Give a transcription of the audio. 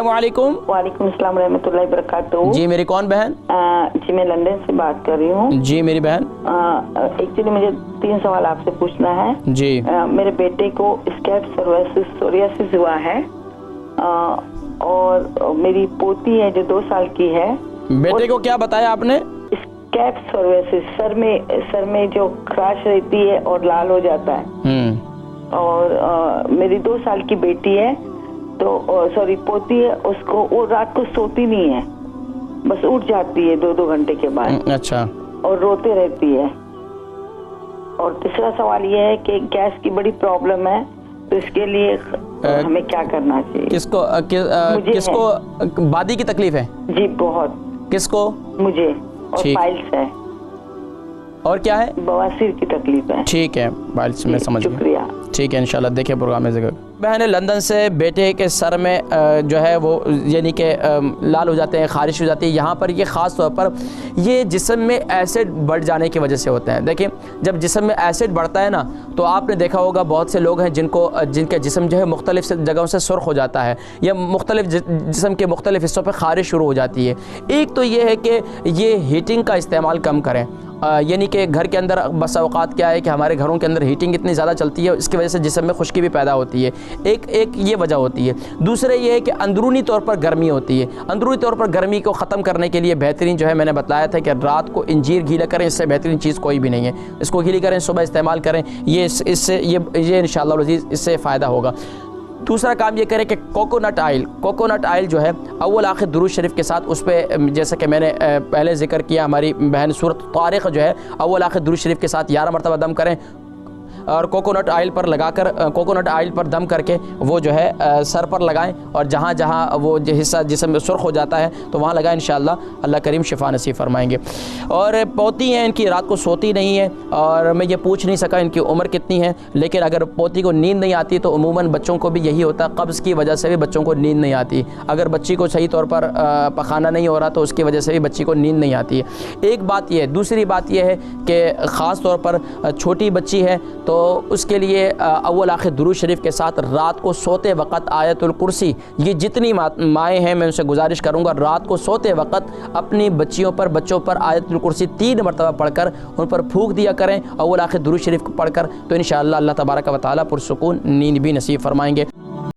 السلام علیکم۔ وعلیکم السلام ورحمۃ اللہ وبرکاتہ۔ جی میری کون بہن؟ جی میں لندن سے بات کر رہی ہوں۔ جی میری بہن۔ ایکچولی مجھے 3 سوال آپ سے پوچھنا ہے۔ جی میرے بیٹے کو اسکیپ سوریاسس ہوا ہے، اور میری پوتی ہے جو 2 سال کی ہے۔ بیٹے کو کیا بتایا آپ نے؟ اسکیپ سوریاسس، سر میں جو خراش رہتی ہے اور لال ہو جاتا ہے۔ اور میری 2 سال کی بیٹی ہے تو پوتی ہے، اس کو وہ رات کو سوتی نہیں ہے، بس اٹھ جاتی ہے 2 گھنٹے کے بعد۔ اچھا۔ اور روتے رہتی ہے۔ اور تیسرا سوال یہ ہے کہ گیس کی بڑی پرابلم ہے، تو اس کے لیے ہمیں کیا کرنا چاہیے؟ کس کو بادی کی تکلیف ہے؟ جی بہت۔ کس کو؟ مجھے، اور فائلس ہے۔ اور کیا ہے؟ بواسیر کی تکلیف ہے۔ ٹھیک ہے فائلس میں سمجھ گیا۔ شکریہ۔ ٹھیک ہے انشاءاللہ دیکھیں پروگرام میں ذکر۔ بہن لندن سے بیٹے کے سر میں جو ہے وہ یعنی کہ لال ہو جاتے ہیں، خارش ہو جاتی ہے۔ یہاں پر یہ خاص طور پر یہ جسم میں ایسڈ بڑھ جانے کی وجہ سے ہوتا ہے۔ دیکھیں جب جسم میں ایسڈ بڑھتا ہے نا تو آپ نے دیکھا ہوگا بہت سے لوگ ہیں جن کا جسم جو ہے مختلف جگہوں سے سرخ ہو جاتا ہے، یا مختلف جسم کے مختلف حصوں پہ خارش شروع ہو جاتی ہے۔ ایک تو یہ ہے کہ یہ ہیٹنگ کا استعمال کم کریں، یعنی کہ گھر کے اندر بس اوقات کیا ہے کہ ہمارے گھروں کے اندر ہیٹنگ اتنی زیادہ چلتی ہے، اس کی وجہ سے جسم میں خشکی بھی پیدا ہوتی ہے۔ ایک یہ وجہ ہوتی ہے۔ دوسرے یہ ہے کہ اندرونی طور پر گرمی ہوتی ہے۔ اندرونی طور پر گرمی کو ختم کرنے کے لیے بہترین جو ہے میں نے بتلایا تھا کہ رات کو انجیر گیلا کریں، اس سے بہترین چیز کوئی بھی نہیں ہے۔ اس کو گیلی کریں، صبح استعمال کریں، اس سے انشاءاللہ العزیز اس سے فائدہ ہوگا۔ دوسرا کام یہ کریں کہ کوکونٹ آئل جو ہے اول آخر درود شریف کے ساتھ اس پہ جیسا کہ میں نے پہلے ذکر کیا، ہماری بہن سورۃ طارق جو ہے اول آخر درود شریف کے ساتھ 11 مرتبہ دم کریں، اور کوکونٹ آئل پر لگا کر کوکونٹ آئل پر دم کر کے وہ جو ہے سر پر لگائیں، اور جہاں جہاں وہ حصہ جسم میں سرخ ہو جاتا ہے تو وہاں لگائیں، انشاءاللہ اللہ کریم شفا نصیب فرمائیں گے۔ اور پوتی ہیں، ان کی رات کو سوتی نہیں ہے، اور میں یہ پوچھ نہیں سکا ان کی عمر کتنی ہے، لیکن اگر پوتی کو نیند نہیں آتی تو عموماً بچوں کو بھی یہی ہوتا ہے، قبض کی وجہ سے بھی بچوں کو نیند نہیں آتی۔ اگر بچی کو صحیح طور پر پخانہ نہیں ہو رہا تو اس کی وجہ سے بھی بچی کو نیند نہیں آتی ہے۔ ایک بات یہ ہے۔ دوسری بات یہ ہے کہ خاص طور پر چھوٹی بچی ہے تو اس کے لیے اول آخر درود شریف کے ساتھ رات کو سوتے وقت آیت الکرسی، یہ جتنی مائیں ہیں میں ان سے گزارش کروں گا رات کو سوتے وقت اپنی بچوں پر آیت الکرسی 3 مرتبہ پڑھ کر ان پر پھونک دیا کریں، اول آخر درود شریف پڑھ کر، تو انشاءاللہ اللہ تبارک و تعالیٰ پرسکون نیند بھی نصیب فرمائیں گے۔